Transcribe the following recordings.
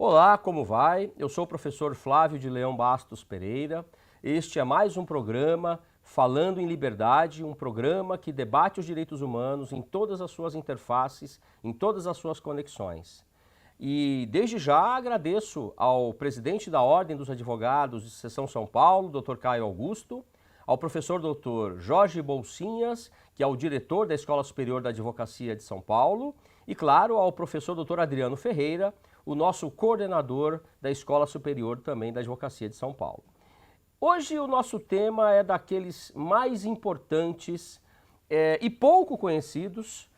Olá, como vai? Eu sou o professor Flavio de Leão, Bastos, Pereira. Este é mais um programa Falando em Liberdade, um programa que debate os direitos humanos em todas as suas interfaces, em todas as suas conexões. E desde já agradeço ao presidente da Ordem dos Advogados de Seção São Paulo, Dr. Caio Augusto, ao professor Dr. Jorge Bolsinhas, que é o diretor da Escola Superior da Advocacia de São Paulo, e claro, ao professor Dr. Adriano Ferreira, o nosso coordenador da Escola Superior também da Advocacia de São Paulo. Hoje o nosso tema é daqueles mais importantes e pouco conhecidos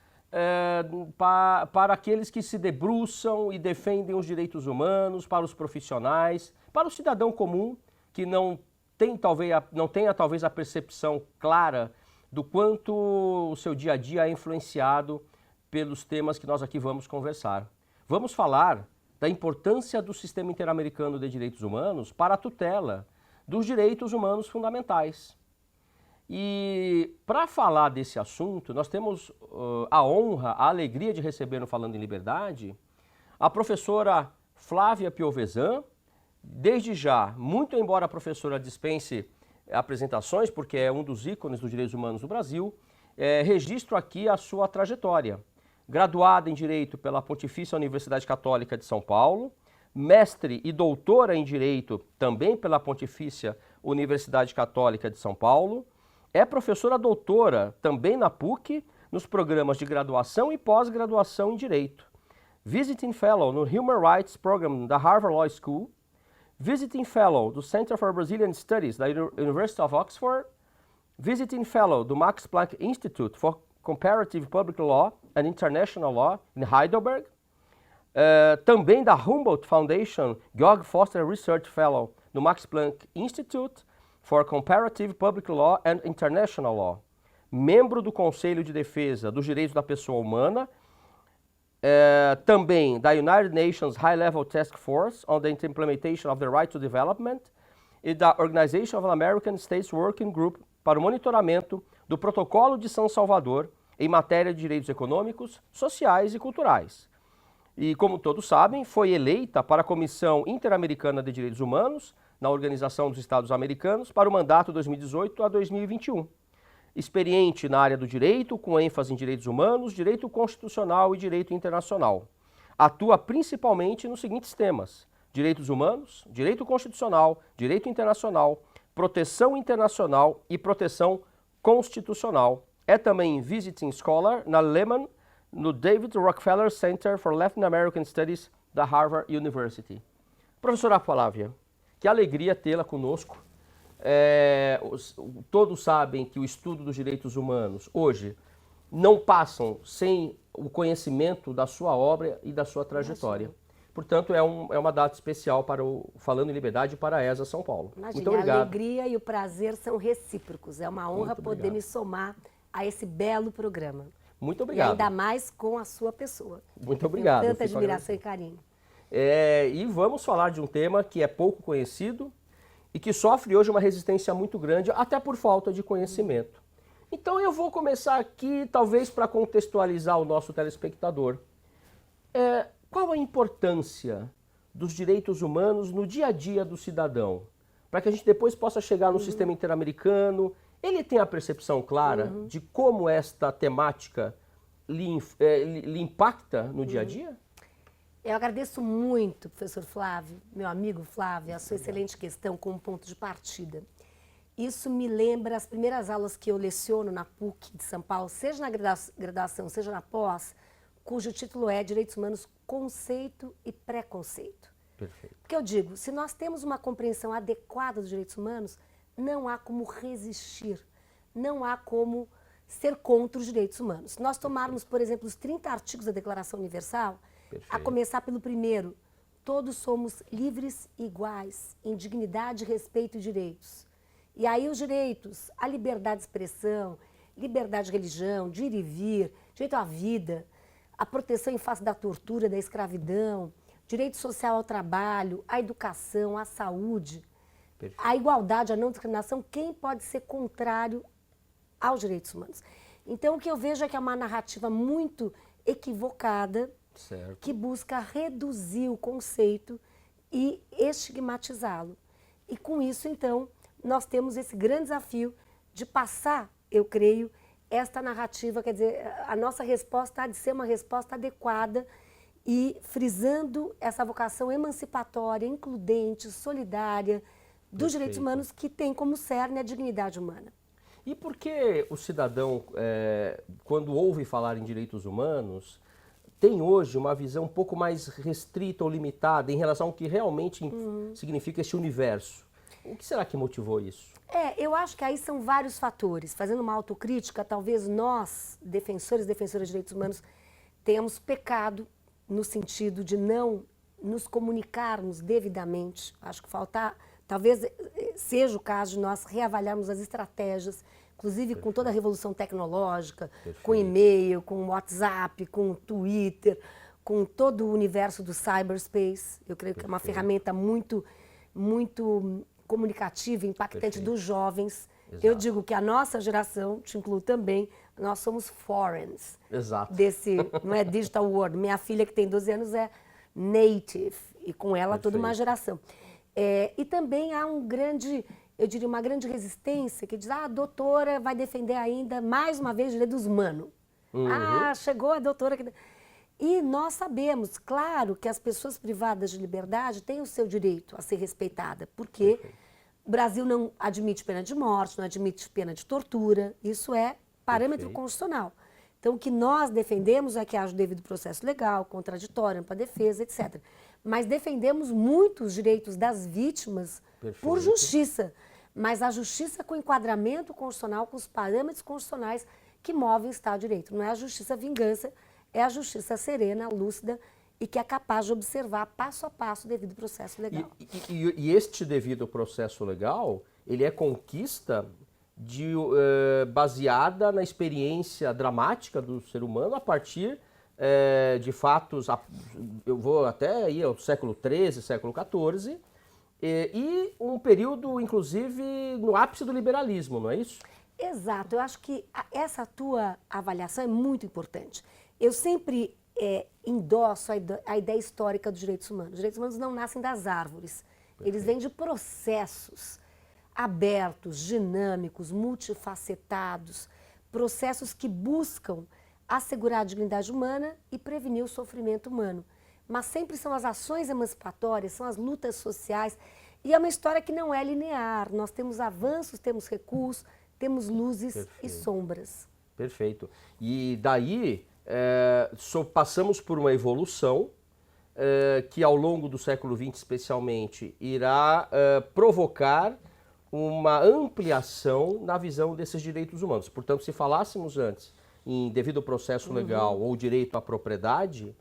para aqueles que se debruçam e defendem os direitos humanos, para os profissionais, para o cidadão comum que não tenha talvez a percepção clara do quanto o seu dia a dia é influenciado pelos temas que nós aqui vamos conversar. Vamos falar da importância do sistema interamericano de direitos humanos para a tutela dos direitos humanos fundamentais. E para falar desse assunto, nós temos a honra, a alegria de receber no Falando em Liberdade a professora Flávia Piovesan. Desde já, muito embora a professora dispense apresentações, porque é um dos ícones dos direitos humanos no Brasil, registro aqui a sua trajetória. Graduada em Direito pela Pontifícia Universidade Católica de São Paulo, mestre e doutora em Direito também pela Pontifícia Universidade Católica de São Paulo, é professora doutora também na PUC, nos programas de graduação e pós-graduação em Direito. Visiting Fellow no Human Rights Program da Harvard Law School, Visiting Fellow do Center for Brazilian Studies da University of Oxford, Visiting Fellow do Max Planck Institute for Comparative Public Law and International Law em Heidelberg, também da Humboldt Foundation Georg Foster Research Fellow no Max Planck Institute for Comparative Public Law and International Law, membro do Conselho de Defesa dos Direitos da Pessoa Humana, também da United Nations High Level Task Force on the Implementation of the Right to Development e da Organization of American States Working Group para o monitoramento do Protocolo de São Salvador em matéria de direitos econômicos, sociais e culturais. E, como todos sabem, foi eleita para a Comissão Interamericana de Direitos Humanos na Organização dos Estados Americanos para o mandato 2018 a 2021. Experiente na área do direito, com ênfase em direitos humanos, direito constitucional e direito internacional. Atua principalmente nos seguintes temas: direitos humanos, direito constitucional, direito internacional, proteção internacional e proteção constitucional. É também Visiting Scholar na Lehman, no David Rockefeller Center for Latin American Studies da Harvard University. Professora Flávia, que alegria tê-la conosco. Todos sabem que o estudo dos direitos humanos hoje não passam sem o conhecimento da sua obra e da sua trajetória. Portanto, é uma data especial para o Falando em Liberdade e para a ESA São Paulo. Imagina, muito obrigado. A alegria e o prazer são recíprocos. É uma honra poder me somar a esse belo programa. Muito obrigado. E ainda mais com a sua pessoa. Muito obrigado. Tenho tanta admiração e carinho. E vamos falar de um tema que é pouco conhecido e que sofre hoje uma resistência muito grande, até por falta de conhecimento. Então eu vou começar aqui, talvez para contextualizar o nosso telespectador. Qual a importância dos direitos humanos no dia a dia do cidadão? Para que a gente depois possa chegar no sistema interamericano. Ele tem a percepção clara de como esta temática lhe impacta no dia a dia? Eu agradeço muito, professor Flávio, meu amigo Flávio, a sua excelente questão como ponto de partida. Isso me lembra as primeiras aulas que eu leciono na PUC de São Paulo, seja na graduação, seja na pós, cujo título é Direitos Humanos, Conceito e Preconceito. Perfeito. Porque eu digo, se nós temos uma compreensão adequada dos direitos humanos, não há como resistir, não há como ser contra os direitos humanos. Se nós tomarmos, por exemplo, os 30 artigos da Declaração Universal, a começar pelo primeiro, todos somos livres e iguais, em dignidade, respeito e direitos. E aí os direitos, a liberdade de expressão, liberdade de religião, de ir e vir, direito à vida, a proteção em face da tortura, da escravidão, direito social ao trabalho, à educação, à saúde, a igualdade, a não discriminação, quem pode ser contrário aos direitos humanos? Então o que eu vejo é que é uma narrativa muito equivocada Certo. que busca reduzir o conceito e estigmatizá-lo. E com isso, então, nós temos esse grande desafio de passar, eu creio, esta narrativa, quer dizer, a nossa resposta há de ser uma resposta adequada e frisando essa vocação emancipatória, includente, solidária dos direitos humanos que tem como cerne a dignidade humana. E por que o cidadão, quando ouve falar em direitos humanos, tem hoje uma visão um pouco mais restrita ou limitada em relação ao que realmente significa esse universo? O que será que motivou isso? Eu acho que aí são vários fatores. Fazendo uma autocrítica, talvez nós, defensores e defensoras de direitos humanos, tenhamos pecado no sentido de não nos comunicarmos devidamente. Acho que talvez seja o caso de nós reavaliarmos as estratégias, inclusive com toda a revolução tecnológica, com e-mail, com WhatsApp, com Twitter, com todo o universo do cyberspace. Eu creio que é uma ferramenta muito comunicativa, impactante dos jovens. Exato. Eu digo que a nossa geração, te incluo também, nós somos foreigners. Exato. Desse, não é digital world. Minha filha, que tem 12 anos, é native, e com ela toda uma geração. E também há eu diria, uma grande resistência que diz, a doutora vai defender ainda, mais uma vez, os direitos humanos. Chegou a doutora... E nós sabemos, claro, que as pessoas privadas de liberdade têm o seu direito a ser respeitada, porque o Brasil não admite pena de morte, não admite pena de tortura, isso é parâmetro constitucional. Então, o que nós defendemos é que haja o devido processo legal, contraditório, ampla defesa, etc. Mas defendemos muito os direitos das vítimas por justiça, mas a justiça com enquadramento constitucional, com os parâmetros constitucionais que movem o Estado de Direito. Não é a justiça vingança, é a justiça serena, lúcida e que é capaz de observar passo a passo o devido processo legal. E este devido processo legal, ele é conquista baseada na experiência dramática do ser humano a partir de fatos, eu vou até ir ao século XIII, século XIV, e um período, inclusive, no ápice do liberalismo, não é isso? Exato, eu acho que essa tua avaliação é muito importante. Eu sempre endosso a ideia histórica dos direitos humanos. Os direitos humanos não nascem das árvores, eles vêm de processos abertos, dinâmicos, multifacetados, processos que buscam assegurar a dignidade humana e prevenir o sofrimento humano. Mas sempre são as ações emancipatórias, são as lutas sociais, e é uma história que não é linear. Nós temos avanços, temos recuos, temos luzes e sombras. Perfeito. E daí passamos por uma evolução que ao longo do século XX especialmente irá provocar uma ampliação na visão desses direitos humanos. Portanto, se falássemos antes em devido processo legal ou direito à propriedade,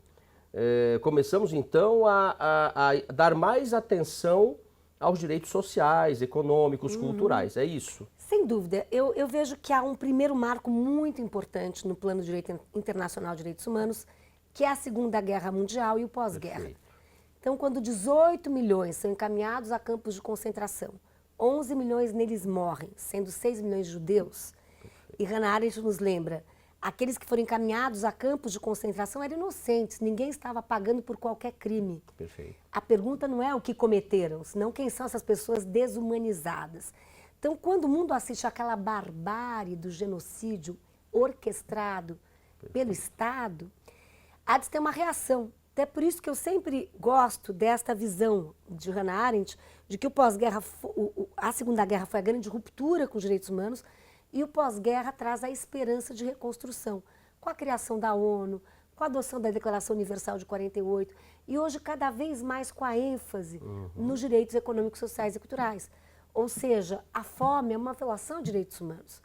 começamos então a dar mais atenção aos direitos sociais, econômicos, culturais, é isso? Sem dúvida. Eu vejo que há um primeiro marco muito importante no plano de direito internacional de direitos humanos, que é a Segunda Guerra Mundial e o pós-guerra. Então, quando 18 milhões são encaminhados a campos de concentração, 11 milhões neles morrem, sendo 6 milhões judeus, e Hannah Arendt nos lembra, aqueles que foram encaminhados a campos de concentração eram inocentes, ninguém estava pagando por qualquer crime. A pergunta não é o que cometeram, senão quem são essas pessoas desumanizadas. Então, quando o mundo assiste àquela barbárie do genocídio orquestrado pelo Estado, há de ter uma reação. Até por isso que eu sempre gosto desta visão de Hannah Arendt, de que o pós-guerra, a Segunda Guerra foi a grande ruptura com os direitos humanos, e o pós-guerra traz a esperança de reconstrução, com a criação da ONU, com a adoção da Declaração Universal de 48, e hoje cada vez mais com a ênfase nos direitos econômicos, sociais e culturais. Ou seja, a fome é uma violação de direitos humanos.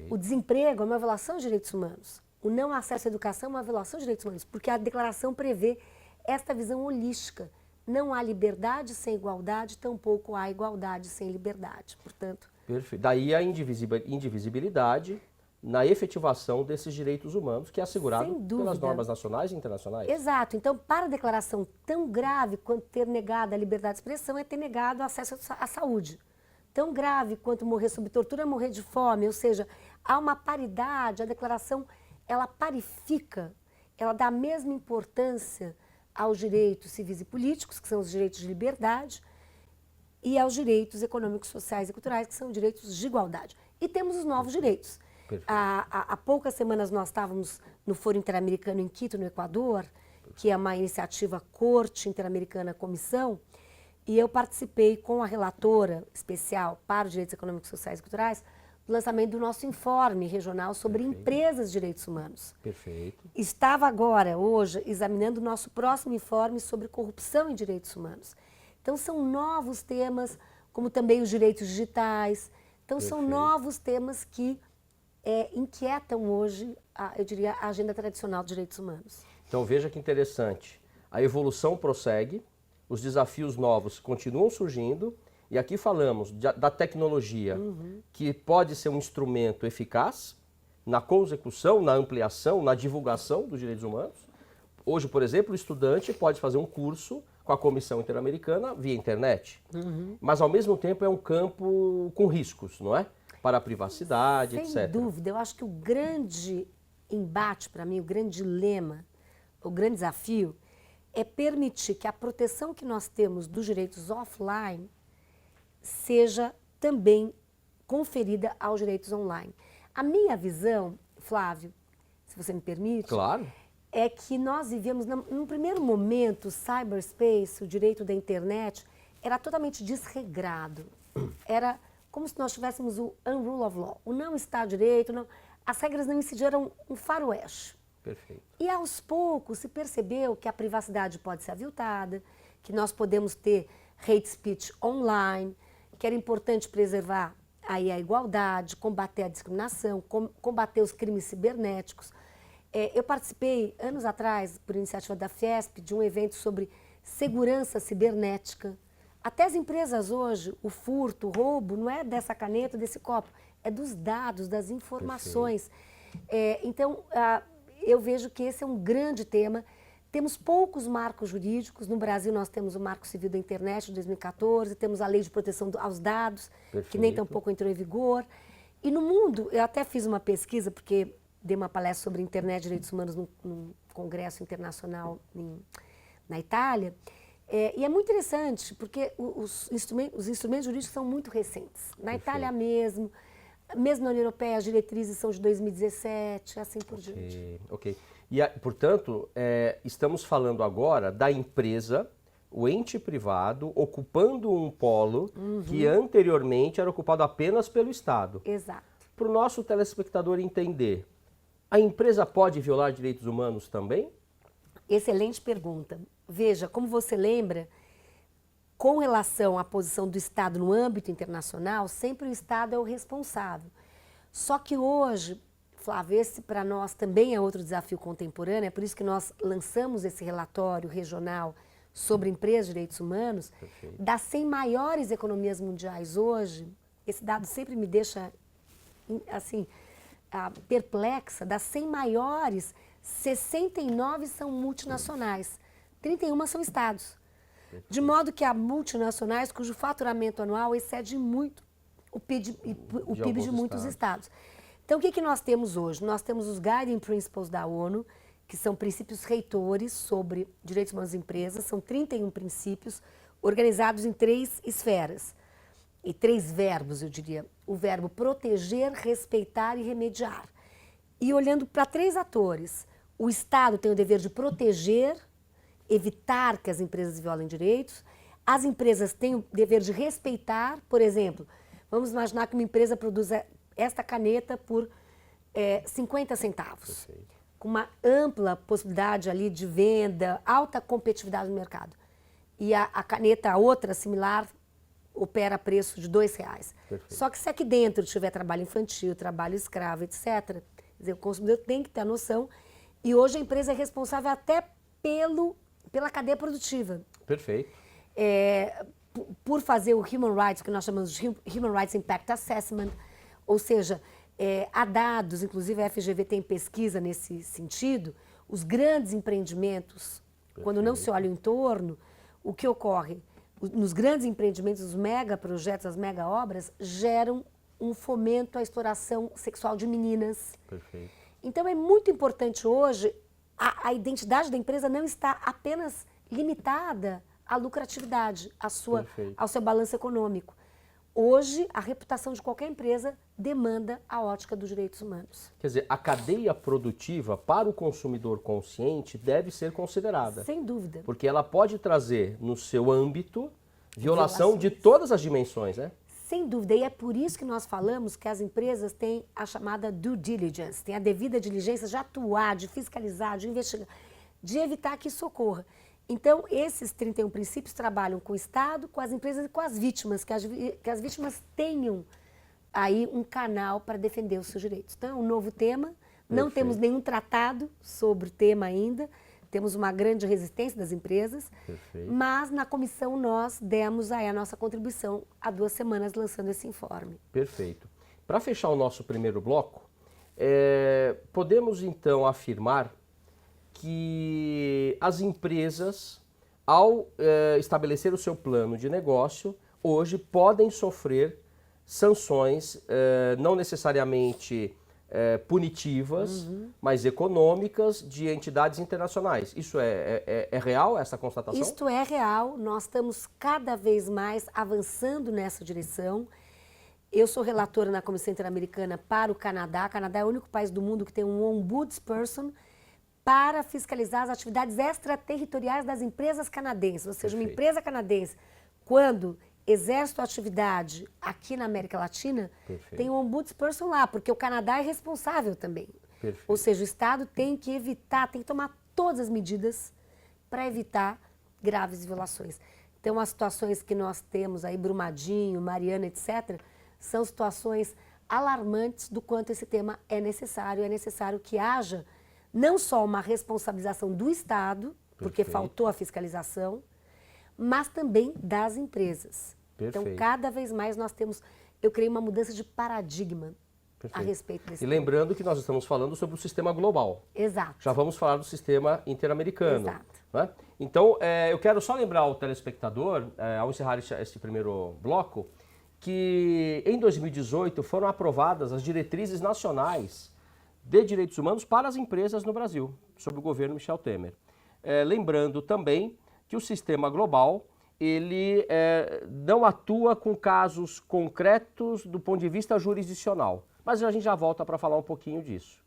O desemprego é uma violação de direitos humanos. O não acesso à educação é uma violação de direitos humanos, porque a declaração prevê esta visão holística. Não há liberdade sem igualdade, tampouco há igualdade sem liberdade. Portanto... Perfeito. Daí a indivisibilidade na efetivação desses direitos humanos, que é assegurado pelas normas nacionais e internacionais. Exato. Então, para a declaração tão grave quanto ter negado a liberdade de expressão é ter negado o acesso à saúde. Tão grave quanto morrer sob tortura é morrer de fome, ou seja, há uma paridade, a declaração ela parifica ela dá a mesma importância aos direitos civis e políticos, que são os direitos de liberdade, e aos direitos econômicos, sociais e culturais, que são direitos de igualdade. E temos os novos direitos. Há poucas semanas nós estávamos no Fórum Interamericano em Quito, no Equador, que é uma iniciativa Corte Interamericana Comissão, e eu participei com a relatora especial para os direitos econômicos, sociais e culturais do lançamento do nosso informe regional sobre empresas de direitos humanos. Perfeito. Estava agora, hoje, examinando o nosso próximo informe sobre corrupção em direitos humanos. Então, são novos temas, como também os direitos digitais. Então, são novos temas que inquietam hoje, eu diria, a agenda tradicional de direitos humanos. Então, veja que interessante. A evolução prossegue, os desafios novos continuam surgindo, e aqui falamos da tecnologia, que pode ser um instrumento eficaz na consecução, na ampliação, na divulgação dos direitos humanos. Hoje, por exemplo, o estudante pode fazer um curso com a Comissão Interamericana via internet, mas ao mesmo tempo é um campo com riscos, não é? Para a privacidade, etc. Sem dúvida, eu acho que o grande embate para mim, o grande dilema, o grande desafio é permitir que a proteção que nós temos dos direitos offline seja também conferida aos direitos online. A minha visão, Flávio, se você me permite, claro, é que nós vivemos, num primeiro momento, o cyberspace, o direito da internet, era totalmente desregrado. Era como se nós tivéssemos o unrule of law, o não Estado de Direito, não, as regras não incidiram um faroeste. Perfeito. E aos poucos se percebeu que a privacidade pode ser aviltada, que nós podemos ter hate speech online, que era importante preservar aí a igualdade, combater a discriminação, combater os crimes cibernéticos. Eu participei, anos atrás, por iniciativa da Fiesp, de um evento sobre segurança cibernética. Até as empresas hoje, o furto, o roubo, não é dessa caneta, desse copo, é dos dados, das informações. Então, eu vejo que esse é um grande tema. Temos poucos marcos jurídicos. No Brasil, nós temos o Marco Civil da Internet de 2014, temos a Lei de Proteção aos Dados, que nem tampouco entrou em vigor. E no mundo, eu até fiz uma pesquisa, porque dei uma palestra sobre internet e direitos humanos num congresso internacional na Itália. E é muito interessante, porque os instrumentos jurídicos são muito recentes. Na Itália mesmo na União Europeia, as diretrizes são de 2017, assim por diante. Ok. E, portanto, estamos falando agora da empresa, o ente privado, ocupando um polo que anteriormente era ocupado apenas pelo Estado. Exato. Para o nosso telespectador entender, a empresa pode violar direitos humanos também? Excelente pergunta. Veja, como você lembra, com relação à posição do Estado no âmbito internacional, sempre o Estado é o responsável. Só que hoje, Flávio, esse para nós também é outro desafio contemporâneo, é por isso que nós lançamos esse relatório regional sobre empresas de direitos humanos. Perfeito. Das 100 maiores economias mundiais hoje, esse dado sempre me deixa assim, perplexa, das 100 maiores, 69 são multinacionais, 31 são estados. De modo que há multinacionais cujo faturamento anual excede muito o PIB de muitos estados. Então, o que nós temos hoje? Nós temos os Guiding Principles da ONU, que são princípios reitores sobre direitos humanos das empresas, são 31 princípios organizados em 3 esferas, e 3 verbos, eu diria. O verbo proteger, respeitar e remediar. E olhando para 3 atores, o Estado tem o dever de proteger, evitar que as empresas violem direitos. As empresas têm o dever de respeitar, por exemplo, vamos imaginar que uma empresa produz esta caneta por 50 centavos, Perfeito. com uma ampla possibilidade ali de venda, alta competitividade no mercado. E a caneta, outra similar, opera a preço de R$2. Perfeito. Só que se aqui dentro tiver trabalho infantil, trabalho escravo, etc., quer dizer, o consumidor tem que ter a noção. E hoje a empresa é responsável até pela cadeia produtiva. Perfeito. Por fazer o Human Rights, que nós chamamos de Human Rights Impact Assessment, ou seja, há dados, inclusive a FGV tem pesquisa nesse sentido, os grandes empreendimentos, quando não se olha o entorno, o que ocorre? Nos grandes empreendimentos, os megaprojetos, as mega obras, geram um fomento à exploração sexual de meninas. Perfeito. Então é muito importante hoje a identidade da empresa não está apenas limitada à lucratividade, ao seu balanço econômico. Hoje, a reputação de qualquer empresa demanda a ótica dos direitos humanos. Quer dizer, a cadeia produtiva para o consumidor consciente deve ser considerada. Sem dúvida. Porque ela pode trazer no seu âmbito violação de todas as dimensões, né? Sem dúvida. E é por isso que nós falamos que as empresas têm a chamada due diligence, têm a devida diligência de atuar, de fiscalizar, de investigar, de evitar que isso ocorra. Então, esses 31 princípios trabalham com o Estado, com as empresas e com as vítimas, que as vítimas tenham aí um canal para defender os seus direitos. Então, é um novo tema, não temos nenhum tratado sobre o tema ainda, temos uma grande resistência das empresas, mas na comissão nós demos aí a nossa contribuição há 2 semanas lançando esse informe. Perfeito. Para fechar o nosso primeiro bloco, podemos então afirmar que as empresas, ao estabelecer o seu plano de negócio, hoje podem sofrer sanções, não necessariamente punitivas, mas econômicas de entidades internacionais. Isso é real, essa constatação? Isto é real, nós estamos cada vez mais avançando nessa direção. Eu sou relatora na Comissão Interamericana para o Canadá. O Canadá é o único país do mundo que tem um ombudsperson para fiscalizar as atividades extraterritoriais das empresas canadenses. Ou seja, uma empresa canadense, quando exerce sua atividade aqui na América Latina, tem um ombudsperson lá, porque o Canadá é responsável também. Ou seja, o Estado tem que evitar, tem que tomar todas as medidas para evitar graves violações. Então, as situações que nós temos aí, Brumadinho, Mariana, etc., são situações alarmantes do quanto esse tema é necessário que haja não só uma responsabilização do Estado, porque faltou a fiscalização, mas também das empresas. Então, cada vez mais nós temos, eu creio, uma mudança de paradigma a respeito desse tema. E lembrando que nós estamos falando sobre o sistema global. Exato. Já vamos falar do sistema interamericano. Exato. Né? Então, eu quero só lembrar ao telespectador, ao encerrar este primeiro bloco, que em 2018 foram aprovadas as diretrizes nacionais de direitos humanos para as empresas no Brasil, sob o governo Michel Temer. Lembrando também que o sistema global, ele não atua com casos concretos do ponto de vista jurisdicional. Mas a gente já volta para falar um pouquinho disso.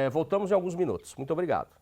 Voltamos em alguns minutos. Muito obrigado.